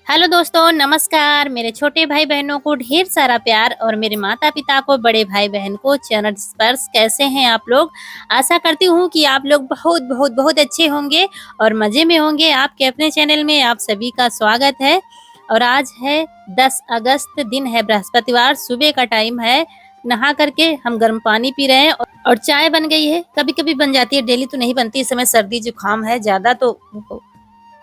Hello दोस्तों, नमस्कार। मेरे छोटे भाई बहनों को ढेर सारा प्यार और मेरे माता पिता को, बड़े भाई बहन को चरण स्पर्श। कैसे हैं आप लोग? आशा करती हूँ कि आप लोग बहुत बहुत बहुत अच्छे होंगे और मजे में होंगे। आपके अपने चैनल में आप सभी का स्वागत है। और आज है 10 अगस्त, दिन है बृहस्पतिवार, सुबह का टाइम है। नहा करके हम गर्म पानी पी रहे हैं और चाय बन गई है। कभी कभी बन जाती है, डेली तो नहीं बनती। इस समय सर्दी जुकाम है ज्यादा, तो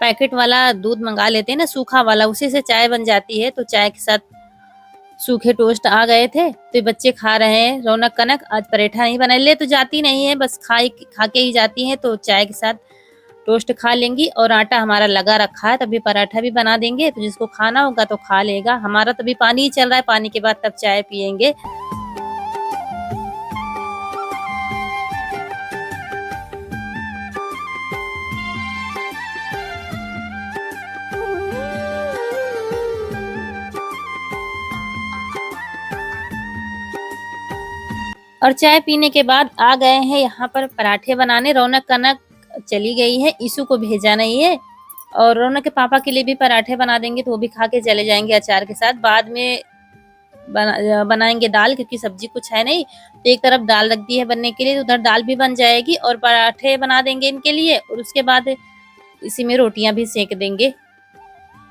पैकेट वाला दूध मंगा लेते हैं ना, सूखा वाला, उसी से चाय बन जाती है। तो चाय के साथ सूखे टोस्ट आ गए थे तो ये बच्चे खा रहे हैं। रौनक कनक आज पराठा नहीं बनाए, ले तो जाती नहीं है, बस खा के ही जाती है। तो चाय के साथ टोस्ट खा लेंगी और आटा हमारा लगा रखा है, तभी पराठा भी बना देंगे। तो जिसको खाना होगा तो खा लेगा। हमारा तभी पानी ही चल रहा है, पानी के बाद तब चाय पियेंगे। और चाय पीने के बाद आ गए हैं यहाँ पर पराठे बनाने। रौनक कनक चली गई है, ईशु को भेजा नहीं है। और रौनक के पापा के लिए भी पराठे बना देंगे, तो वो भी खा के चले जाएंगे अचार के साथ। बाद में बनाएंगे दाल, क्योंकि सब्जी कुछ है नहीं। तो एक तरफ दाल रख दी है बनने के लिए, तो उधर दाल भी बन जाएगी और पराठे बना देंगे इनके लिए। और उसके बाद इसी में रोटियां भी सेक देंगे।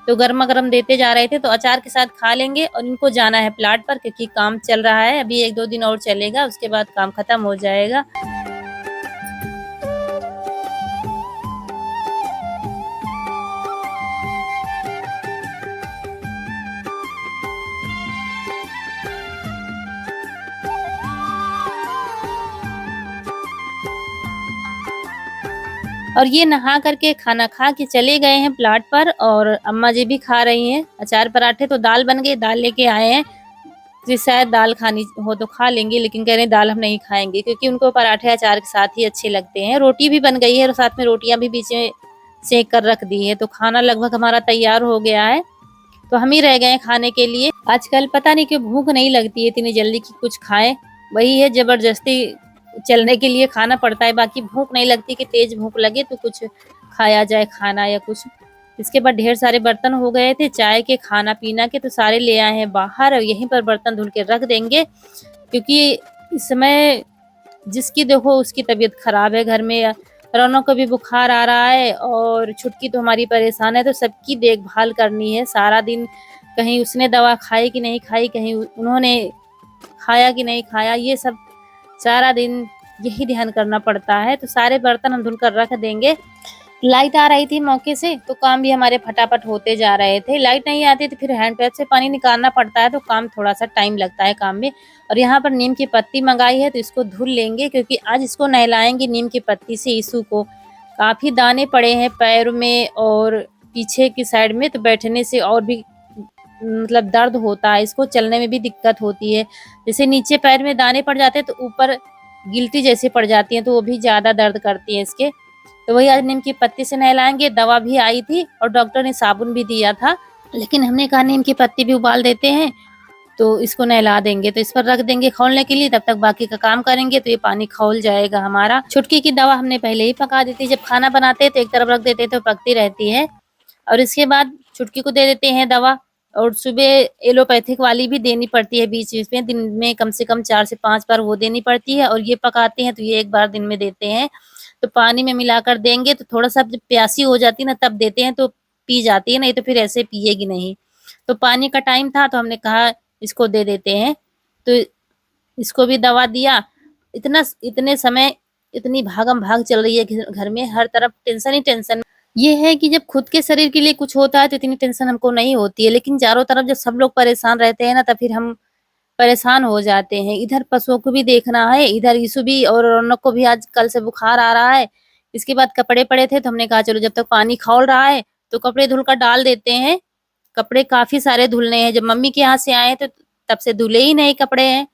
तो गर्मा गर्म देते जा रहे थे, तो अचार के साथ खा लेंगे। और इनको जाना है प्लाट पर, क्योंकि काम चल रहा है। अभी 1-2 दिन और चलेगा, उसके बाद काम खत्म हो जाएगा। और ये नहा करके खाना खा के चले गए हैं प्लाट पर। और अम्मा जी भी खा रही हैं अचार पराठे। तो दाल बन गई, दाल लेके आए हैं। जी शायद दाल खानी हो तो खा लेंगे, लेकिन कह रहे हैं दाल हम नहीं खाएंगे, क्योंकि उनको पराठे अचार के साथ ही अच्छे लगते हैं। रोटी भी बन गई है और साथ में रोटियां भी बीच में सेक कर रख दी है। तो खाना लगभग हमारा तैयार हो गया है। तो हम ही रह गए खाने के लिए। आजकल पता नहीं क्यों भूख नहीं लगती है इतनी जल्दी कि कुछ खाएं। वही है, जबरदस्ती चलने के लिए खाना पड़ता है। बाकी भूख नहीं लगती कि तेज भूख लगे तो कुछ खाया जाए, खाना या कुछ। इसके बाद ढेर सारे बर्तन हो गए थे चाय के, खाना पीना के, तो सारे ले आए हैं बाहर। और यहीं पर बर्तन धुल के रख देंगे, क्योंकि इस समय जिसकी देखो उसकी तबीयत खराब है घर में। रौनक को भी बुखार आ रहा है और छुटकी तो हमारी परेशान है। तो सबकी देखभाल करनी है सारा दिन। कहीं उसने दवा खाई कि नहीं खाई, कहीं उन्होंने खाया कि नहीं खाया, ये सब सारा दिन यही ध्यान करना पड़ता है। तो सारे बर्तन हम धुलकर रख देंगे। लाइट आ रही थी मौके से, तो काम भी हमारे फटाफट होते जा रहे थे। लाइट नहीं आती तो फिर हैंड पैप से पानी निकालना पड़ता है, तो काम थोड़ा सा टाइम लगता है काम में। और यहाँ पर नीम की पत्ती मंगाई है, तो इसको धुल लेंगे, क्योंकि आज इसको नहलाएंगे नीम की पत्ती से ईशु को। काफी दाने पड़े हैं पैर में और पीछे की साइड में, तो बैठने से और भी मतलब दर्द होता है। इसको चलने में भी दिक्कत होती है। जैसे नीचे पैर में दाने पड़ जाते हैं तो ऊपर गिल्टी जैसे पड़ जाती हैं, तो वो भी ज्यादा दर्द करती है इसके। तो वही आज नीम की पत्ती से नहलाएंगे। दवा भी आई थी और डॉक्टर ने साबुन भी दिया था, लेकिन हमने कहा नीम की पत्ती भी उबाल देते हैं, तो इसको नहला देंगे। तो इस पर रख देंगे खौलने के लिए, तब तक बाकी का काम करेंगे। तो ये पानी खौल जाएगा हमारा। छुटकी की दवा हमने पहले ही पका दी थी। जब खाना बनाते तो एक तरफ रख देते तो पकती रहती है। और इसके बाद छुटकी को दे देते हैं दवा। और सुबह एलोपैथिक वाली भी देनी पड़ती है बीच बीच में, दिन में कम से कम 4 से 5 बार वो देनी पड़ती है। और ये पकाते हैं तो ये 1 बार दिन में देते हैं। तो पानी में मिलाकर देंगे, तो थोड़ा सा जब प्यासी हो जाती है ना, तब देते हैं, तो पी जाती है, नहीं तो फिर ऐसे पिएगी नहीं। तो पानी का टाइम था तो हमने कहा इसको दे देते हैं। तो इसको भी दवा दिया। इतने समय इतनी भागम भाग चल रही है घर में, हर तरफ टेंशन ही टेंशन। ये है कि जब खुद के शरीर के लिए कुछ होता है तो इतनी टेंशन हमको नहीं होती है, लेकिन चारों तरफ जब सब लोग परेशान रहते हैं ना, तब फिर हम परेशान हो जाते हैं। इधर पशुओं को भी देखना है, इधर यीशु भी और रौनक को भी आज कल से बुखार आ रहा है। इसके बाद कपड़े पड़े थे, तो हमने कहा चलो जब तक पानी खौल रहा है तो कपड़े धुलकर डाल देते हैं। कपड़े काफी सारे धुलने हैं। जब मम्मी के यहाँ से आए तो तब से धुले ही नहीं कपड़े हैं,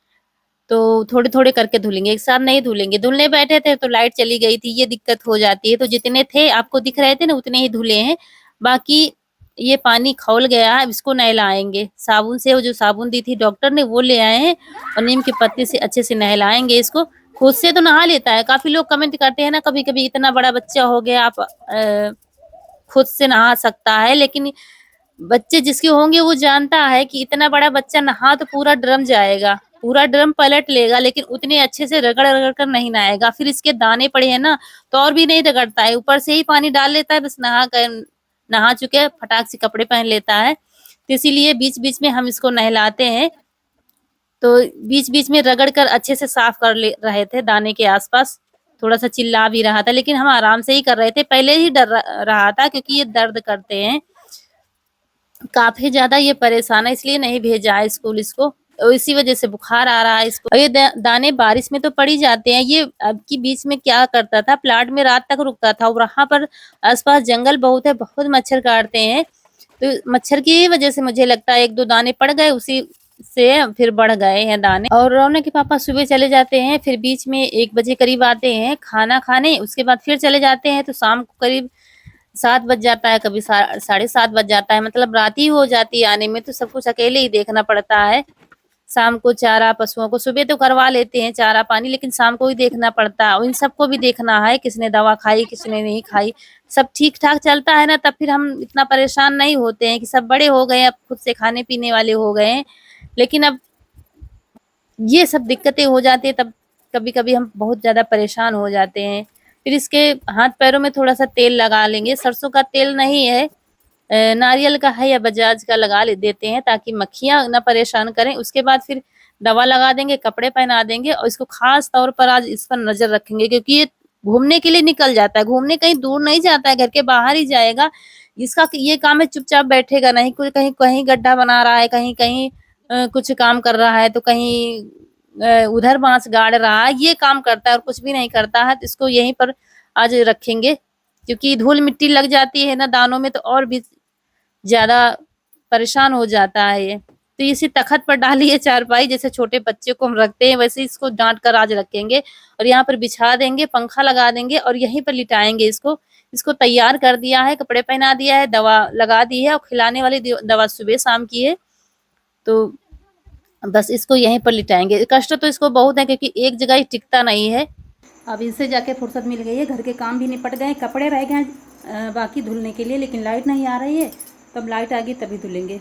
तो थोड़े थोड़े करके धुलेंगे, एक साथ नहीं धुलेंगे। धुलने बैठे थे तो लाइट चली गई थी, ये दिक्कत हो जाती है। तो जितने थे आपको दिख रहे थे ना, उतने ही धुले हैं। बाकी ये पानी खौल गया है, अब इसको नहलाएंगे साबुन से। वो जो साबुन दी थी डॉक्टर ने वो ले आए हैं, और नीम की पत्ती से अच्छे से नहलाएंगे इसको। खुद से तो नहा लेता है। काफी लोग कमेंट करते हैं ना कभी कभी, इतना बड़ा बच्चा हो गया आप खुद से नहा सकता है, लेकिन बच्चे जिसके होंगे वो जानता है कि इतना बड़ा बच्चा नहा तो पूरा ड्रम जाएगा, पूरा ड्रम पलट लेगा, लेकिन उतने अच्छे से रगड़ रगड़ कर नहीं नहाएगा। फिर इसके दाने पड़े हैं ना, तो और भी नहीं रगड़ता है, ऊपर से ही पानी डाल लेता है, बस नहा चुके फटाक से कपड़े पहन लेता है। तो इसीलिए बीच बीच में हम इसको नहलाते हैं, तो बीच बीच में रगड़ कर अच्छे से साफ कर ले रहे थे दाने के आसपास। थोड़ा सा चिल्ला भी रहा था, लेकिन हम आराम से ही कर रहे थे, पहले ही डर रहा था क्योंकि ये दर्द करते हैं काफी ज्यादा, ये परेशान है, इसलिए नहीं भेजा है स्कूल इसको, और इसी वजह से बुखार आ रहा है इसको। और ये दाने बारिश में तो पड़ ही जाते हैं। ये अब की बीच में क्या करता था, प्लाट में रात तक रुकता था, और वहां पर आसपास जंगल बहुत है, बहुत मच्छर काटते हैं, तो मच्छर की वजह से मुझे लगता है 1-2 दाने पड़ गए, उसी से फिर बढ़ गए हैं दाने। और रौनक के पापा सुबह चले जाते हैं, फिर बीच में 1 बजे करीब आते हैं खाना खाने, उसके बाद फिर चले जाते हैं, तो शाम को करीब 7 बज जाता है, कभी 7:30 बज जाता है, मतलब रात ही हो जाती है आने में, तो सब कुछ अकेले ही देखना पड़ता है। शाम को चारा पशुओं को सुबह तो करवा लेते हैं चारा पानी, लेकिन शाम को ही देखना पड़ता है, और इन सबको भी देखना है किसने दवा खाई किसने नहीं खाई। सब ठीक ठाक चलता है ना, तब फिर हम इतना परेशान नहीं होते हैं कि सब बड़े हो गए, अब खुद से खाने पीने वाले हो गए हैं, लेकिन अब ये सब दिक्कतें हो जाती है, तब कभी कभी हम बहुत ज्यादा परेशान हो जाते हैं। फिर इसके हाथ पैरों में थोड़ा सा तेल लगा लेंगे, सरसों का तेल नहीं है, नारियल का है या बजाज का लगा ले देते हैं, ताकि मक्खियां ना परेशान करें। उसके बाद फिर दवा लगा देंगे, कपड़े पहना देंगे, और इसको खास तौर पर आज इस पर नजर रखेंगे, क्योंकि ये घूमने के लिए निकल जाता है, घूमने कहीं दूर नहीं जाता है, घर के बाहर ही जाएगा। इसका ये काम है, चुपचाप बैठेगा नहीं, कोई कहीं कहीं गड्ढा बना रहा है, कहीं कहीं कुछ काम कर रहा है, तो कहीं उधर बांस गाड़ रहा है, ये काम करता है और कुछ भी नहीं करता है। तो इसको यहीं पर आज रखेंगे, क्योंकि धूल मिट्टी लग जाती है ना दानों में, तो और भी ज्यादा परेशान हो जाता है ये। तो इसी तखत पर डाली है चारपाई, जैसे छोटे बच्चे को हम रखते हैं वैसे इसको डांट कर आज रखेंगे, और यहाँ पर बिछा देंगे, पंखा लगा देंगे, और यहीं पर लिटाएंगे इसको। इसको तैयार कर दिया है, कपड़े पहना दिया है, दवा लगा दी है, और खिलाने वाली दवा सुबह शाम की है, तो बस इसको यहीं पर लिटाएंगे। कष्ट तो इसको बहुत है, क्योंकि एक जगह ही टिकता नहीं है। अब इससे जाके फुर्सत मिल गई है, घर के काम भी निपट गए, कपड़े रह गए बाकी धुलने के लिए, लेकिन लाइट नहीं आ रही है, तब लाइट आ गई तभी धुलेंगे,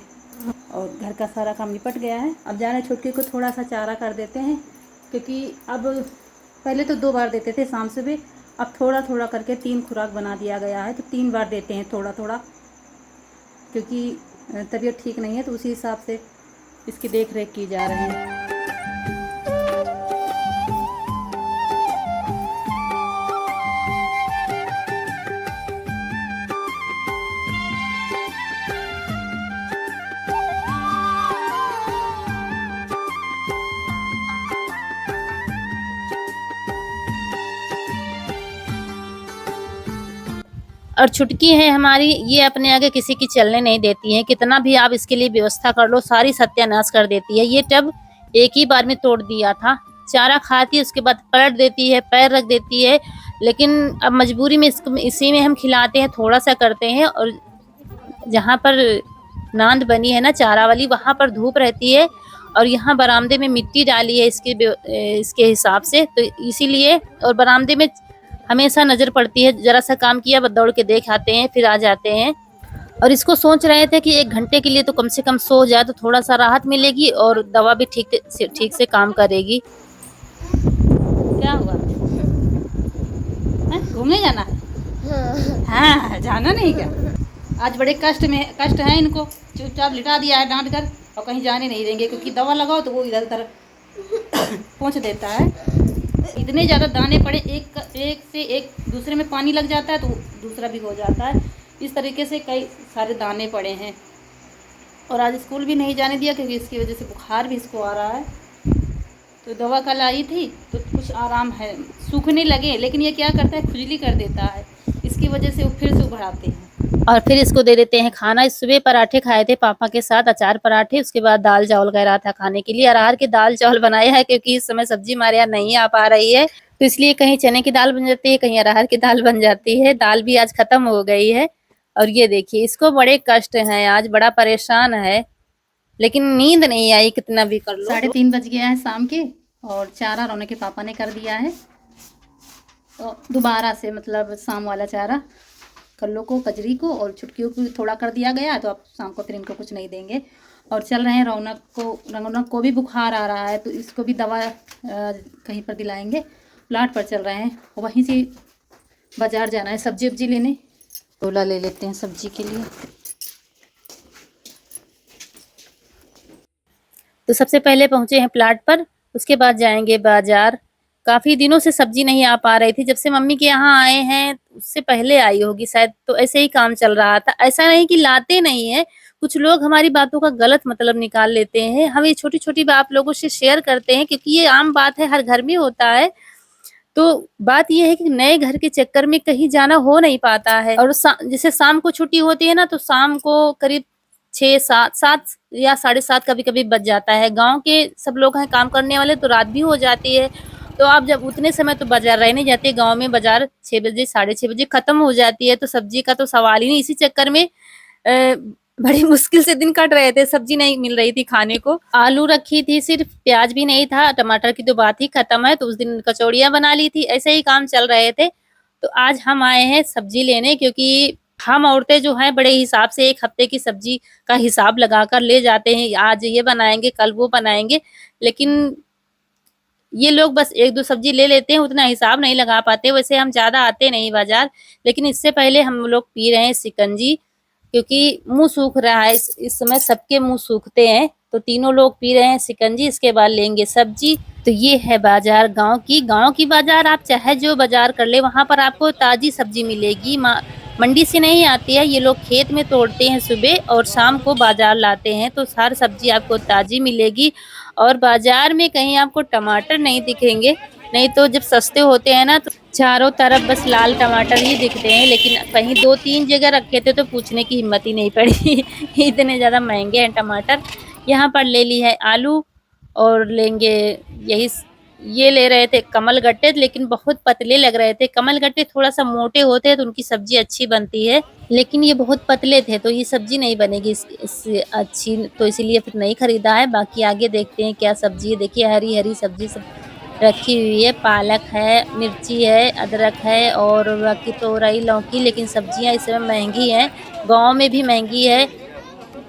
और घर का सारा काम निपट गया है। अब जा रहे हैं छोटके को थोड़ा सा चारा कर देते हैं, क्योंकि अब पहले तो 2 बार देते थे शाम सुबह, अब थोड़ा थोड़ा करके 3 खुराक बना दिया गया है, तो 3 बार देते हैं थोड़ा थोड़ा, क्योंकि तबीयत ठीक नहीं है, तो उसी हिसाब से इसकी देख रेख की जा रही है। और छुटकी है हमारी, ये अपने आगे किसी की चलने नहीं देती है, कितना भी आप इसके लिए व्यवस्था कर लो, सारी सत्यानाश कर देती है। ये टब एक ही बार में तोड़ दिया था, चारा खाती है उसके बाद पलट देती है, पैर रख देती है, लेकिन अब मजबूरी में इसको इसी में हम खिलाते हैं, थोड़ा सा करते हैं। और जहाँ पर नांद बनी है ना चारा वाली, वहां पर धूप रहती है, और यहाँ बरामदे में मिट्टी डाली है इसके हिसाब से, तो इसीलिए, और बरामदे में हमेशा नजर पड़ती है, जरा सा काम किया बस दौड़ के देख आते हैं, फिर आ जाते हैं। और इसको सोच रहे थे कि 1 घंटे के लिए तो कम से कम सो जाए, तो थोड़ा सा राहत मिलेगी, और दवा भी ठीक से काम करेगी। क्या हुआ, घूमने जाना है? हाँ, जाना नहीं क्या? आज बड़े कष्ट है इनको, चुपचाप लिटा दिया है डांट कर, और कहीं जाने नहीं देंगे, क्योंकि दवा लगाओ तो वो इधर उधर पहुँच देता है। इतने ज़्यादा दाने पड़े, एक से एक दूसरे में पानी लग जाता है, तो दूसरा भी हो जाता है, इस तरीके से कई सारे दाने पड़े हैं। और आज स्कूल भी नहीं जाने दिया, क्योंकि इसकी वजह से बुखार भी इसको आ रहा है। तो दवा कल आई थी, तो कुछ आराम है, सूखने लगे, लेकिन ये क्या करता है, खुजली कर देता है, इसकी वजह से वो फिर से उभराते हैं। और फिर इसको दे देते हैं खाना। सुबह पराठे खाए थे पापा के साथ, अचार पराठे, उसके बाद दाल चावल कह रहा था खाने के लिए। अरहर के दाल चावल बनाया है, क्योंकि इस समय सब्जी हमारे यहाँ नहीं आ पा रही है, तो इसलिए कहीं चने की दाल बन जाती है, कहीं अरहर की दाल बन जाती है। दाल भी आज खत्म हो गई है। और ये देखिए, इसको बड़े कष्ट हैं, आज बड़ा परेशान है, लेकिन नींद नहीं आई कितना भी कर लो। 3:30 बज गया है शाम के, और चारा रौनक के पापा ने कर दिया है। तो दोबारा से मतलब शाम वाला चारा कल्लों को, कजरी को और छुटकियों को थोड़ा कर दिया गया है, तो अब शाम को फिर इनको कुछ नहीं देंगे। और चल रहे हैं रौनक को भी बुखार आ रहा है, तो इसको भी दवा कहीं पर दिलाएंगे। प्लाट पर चल रहे हैं, वहीं से बाजार जाना है सब्जी वब्जी लेने। तोला ले लेते हैं सब्जी के लिए। तो सबसे पहले पहुंचे हैं प्लाट पर, उसके बाद जाएंगे बाजार। काफी दिनों से सब्जी नहीं आ पा रही थी, जब से मम्मी के यहाँ आए हैं उससे पहले आई होगी शायद, तो ऐसे ही काम चल रहा था। ऐसा नहीं कि लाते नहीं है, कुछ लोग हमारी बातों का गलत मतलब निकाल लेते हैं। हम ये छोटी छोटी बात आप लोगों से शेयर करते हैं क्योंकि ये आम बात है, हर घर में होता है। तो बात ये है कि नए घर के चक्कर में कहीं जाना हो नहीं पाता है। और जैसे शाम को छुट्टी होती है ना, तो शाम को करीब 6-7 या 7:30 कभी-कभी बज जाता है। गाँव के सब लोग हैं काम करने वाले, तो रात भी हो जाती है। तो आप जब उतने समय तो बाजार रहने जाते हैं, गाँव में बाजार 6 बजे 6:30 बजे खत्म हो जाती है, तो सब्जी का तो सवाल ही नहीं। इसी चक्कर में बड़ी मुश्किल से दिन कट रहे थे, सब्जी नहीं मिल रही थी खाने को। आलू रखी थी सिर्फ, प्याज भी नहीं था, टमाटर की तो बात ही खत्म है, तो उस दिन कचौड़ियाँ बना ली थी। ऐसे ही काम चल रहे थे। तो आज हम आए हैं सब्जी लेने, क्योंकि हम औरतें जो हैं बड़े हिसाब से 1 हफ्ते की सब्जी का हिसाब लगाकर ले जाते हैं। आज ये बनाएँगे, कल वो बनाएँगे, लेकिन ये लोग बस 1-2 सब्जी ले लेते हैं, उतना हिसाब नहीं लगा पाते। वैसे हम ज़्यादा आते नहीं बाजार, लेकिन इससे पहले हम लोग पी रहे हैं शिकंजी, क्योंकि मुँह सूख रहा है। इस समय सबके मुँह सूखते हैं, तो तीनों लोग पी रहे हैं शिकंजी, इसके बाद लेंगे सब्जी। तो ये है बाजार गाँव की बाजार। आप चाहे जो बाजार कर ले, वहाँ पर आपको ताज़ी सब्जी मिलेगी। मंडी से नहीं आती है, ये लोग खेत में तोड़ते हैं सुबह और शाम को बाजार लाते हैं, तो हर सब्जी आपको ताज़ी मिलेगी। और बाजार में कहीं आपको टमाटर नहीं दिखेंगे, नहीं तो जब सस्ते होते हैं ना, तो चारों तरफ बस लाल टमाटर ही दिखते हैं। लेकिन कहीं 2-3 जगह रखे थे तो पूछने की हिम्मत ही नहीं पड़ी इतने ज़्यादा महंगे हैं टमाटर। यहाँ पर ले ली है आलू, और लेंगे यही ये ले रहे थे कमल गट्टे, लेकिन बहुत पतले लग रहे थे। कमल गट्टे थोड़ा सा मोटे होते हैं तो उनकी सब्जी अच्छी बनती है, लेकिन ये बहुत पतले थे तो ये सब्जी नहीं बनेगी इससे अच्छी, तो इसीलिए फिर नहीं खरीदा है। बाकी आगे देखते हैं क्या सब्जी है। देखिए हरी हरी सब्जी सब रखी हुई है, पालक है, मिर्ची है, अदरक है और बाकी तोरई, लौकी। लेकिन सब्जियां इस समय महंगी हैं, गाँव में भी महंगी है।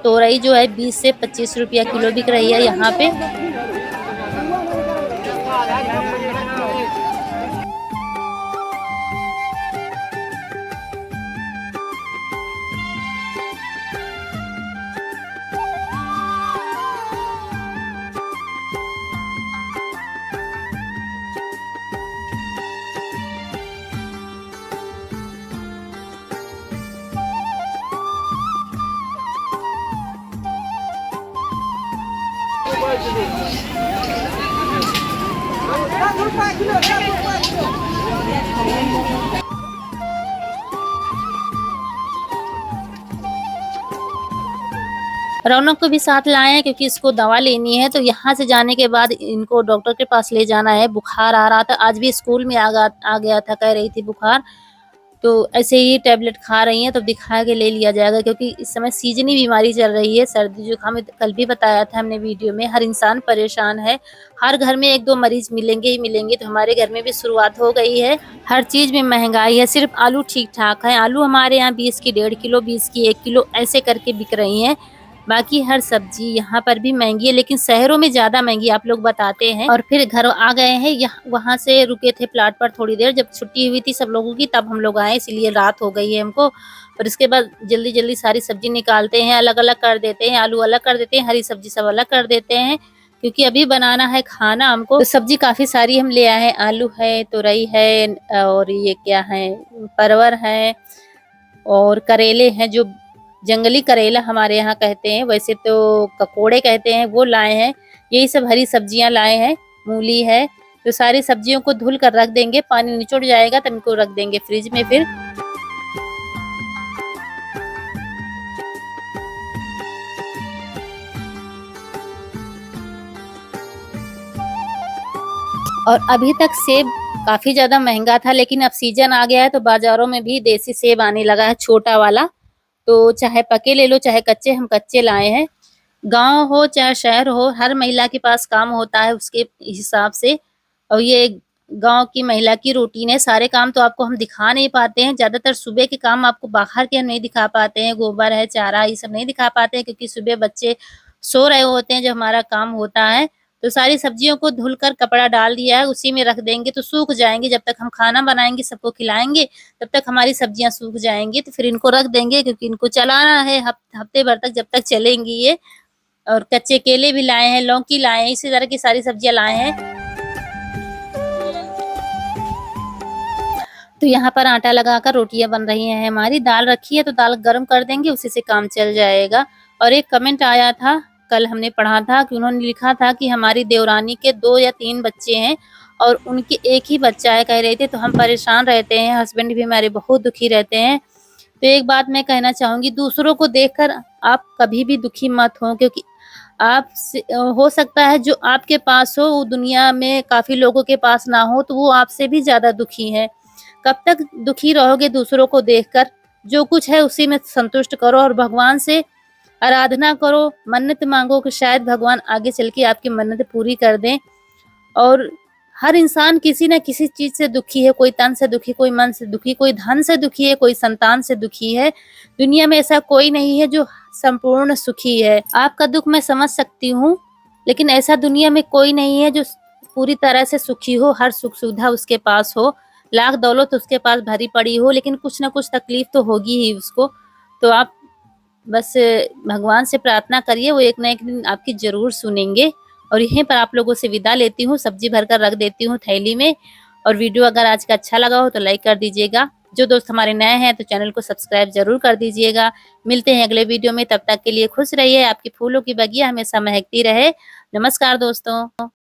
तोरई जो है 20 से 25 रुपया किलो बिक रही है यहाँ पे। रौनक को भी साथ लाए हैं क्योंकि इसको दवा लेनी है, तो यहाँ से जाने के बाद इनको डॉक्टर के पास ले जाना है। बुखार आ रहा था, आज भी स्कूल में आ गया था, कह रही थी बुखार। तो ऐसे ही टैबलेट खा रही हैं, तो दिखा के ले लिया जाएगा, क्योंकि इस समय सीजनी बीमारी चल रही है, सर्दी जुकाम। कल भी बताया था हमने वीडियो में, हर इंसान परेशान है। हर घर में 1-2 मरीज मिलेंगे ही मिलेंगे, तो हमारे घर में भी शुरुआत हो गई है। हर चीज़ में महंगाई है, सिर्फ आलू ठीक-ठाक है। आलू हमारे यहाँ 20 की 1.5 किलो, 20 की 1 किलो ऐसे करके बिक रही हैं। बाकी हर सब्जी यहाँ पर भी महंगी है, लेकिन शहरों में ज़्यादा महंगी आप लोग बताते हैं। और फिर घर आ गए हैं, वहाँ से रुके थे प्लाट पर थोड़ी देर, जब छुट्टी हुई थी सब लोगों की तब हम लोग आए, इसलिए रात हो गई है हमको। और इसके बाद जल्दी जल्दी सारी सब्जी निकालते हैं, अलग अलग कर देते हैं, आलू अलग कर देते हैं, हरी सब्जी सब अलग कर देते हैं, क्योंकि अभी बनाना है खाना हमको। तो सब्जी काफ़ी सारी हम ले आए हैं, आलू है, तुरई है, और ये क्या है, परवर है, और करेले हैं, जो जंगली करेला हमारे यहाँ कहते हैं, वैसे तो ककोड़े कहते हैं, वो लाए हैं। यही सब हरी सब्जियां लाए हैं, मूली है। तो सारी सब्जियों को धुल कर रख देंगे, पानी निचोड़ जाएगा तब इनको रख देंगे फ्रिज में फिर। और अभी तक सेब काफी ज्यादा महंगा था, लेकिन अब सीजन आ गया है तो बाजारों में भी देसी सेब आने लगा है, छोटा वाला। तो चाहे पके ले लो चाहे कच्चे, हम कच्चे लाए हैं। गांव हो चाहे शहर हो, हर महिला के पास काम होता है उसके हिसाब से। और ये गांव की महिला की रूटीन है। सारे काम तो आपको हम दिखा नहीं पाते हैं, ज्यादातर सुबह के काम आपको बाहर के हम नहीं दिखा पाते हैं, गोबर है, चारा, ये सब नहीं दिखा पाते हैं, क्योंकि सुबह बच्चे सो रहे होते हैं जब हमारा काम होता है। तो सारी सब्जियों को धुलकर कपड़ा डाल दिया है, उसी में रख देंगे तो सूख जाएंगे। जब तक हम खाना बनाएंगे, सबको खिलाएंगे, तब तक हमारी सब्जियां सूख जाएंगी। तो फिर इनको रख देंगे, क्योंकि इनको चलाना है हफ्ते भर तक, जब तक चलेंगी ये। और कच्चे केले भी लाए हैं, लौकी लाए हैं, इसी तरह की सारी सब्जियां लाए हैं। तो यहाँ पर आटा लगाकर रोटियां बन रही हैं हमारी। दाल रखी है तो दाल गर्म कर देंगे, उसी से काम चल जाएगा। और एक कमेंट आया था, कल हमने पढ़ा था कि उन्होंने लिखा था कि हमारी देवरानी के 2 या 3 बच्चे हैं और उनके एक ही बच्चा है, कह रहे थे। तो हम परेशान रहते हैं, हस्बैंड भी हमारे बहुत दुखी रहते हैं। तो एक बात मैं कहना चाहूंगी, दूसरों को देखकर आप कभी भी दुखी मत हो, क्योंकि आप हो सकता है जो आपके पास हो वो दुनिया में काफी लोगों के पास ना हो, तो वो आपसे भी ज्यादा दुखी है। कब तक दुखी रहोगे दूसरों को देखकर? जो कुछ है उसी में संतुष्ट करो और भगवान से आराधना करो, मन्नत मांगो कि शायद भगवान आगे चल के आपकी मन्नत पूरी कर दें। और हर इंसान किसी न किसी चीज से दुखी है, कोई तन से दुखी, कोई मन से दुखी, कोई धन से दुखी है, कोई संतान से दुखी है। दुनिया में ऐसा कोई नहीं है जो संपूर्ण सुखी है। आपका दुख मैं समझ सकती हूँ, लेकिन ऐसा दुनिया में कोई नहीं है जो पूरी तरह से सुखी हो, हर सुख सुविधा उसके पास हो, लाख दौलत उसके पास भरी पड़ी हो, लेकिन कुछ ना कुछ तकलीफ तो होगी ही उसको। तो आप बस भगवान से प्रार्थना करिए, वो एक ना एक दिन आपकी जरूर सुनेंगे। और यहीं पर आप लोगों से विदा लेती हूँ, सब्जी भरकर रख देती हूँ थैली में। और वीडियो अगर आज का अच्छा लगा हो तो लाइक कर दीजिएगा। जो दोस्त हमारे नए हैं तो चैनल को सब्सक्राइब जरूर कर दीजिएगा। मिलते हैं अगले वीडियो में, तब तक के लिए खुश रहिए, आपकी फूलों की बगिया हमेशा महकती रहे। नमस्कार दोस्तों।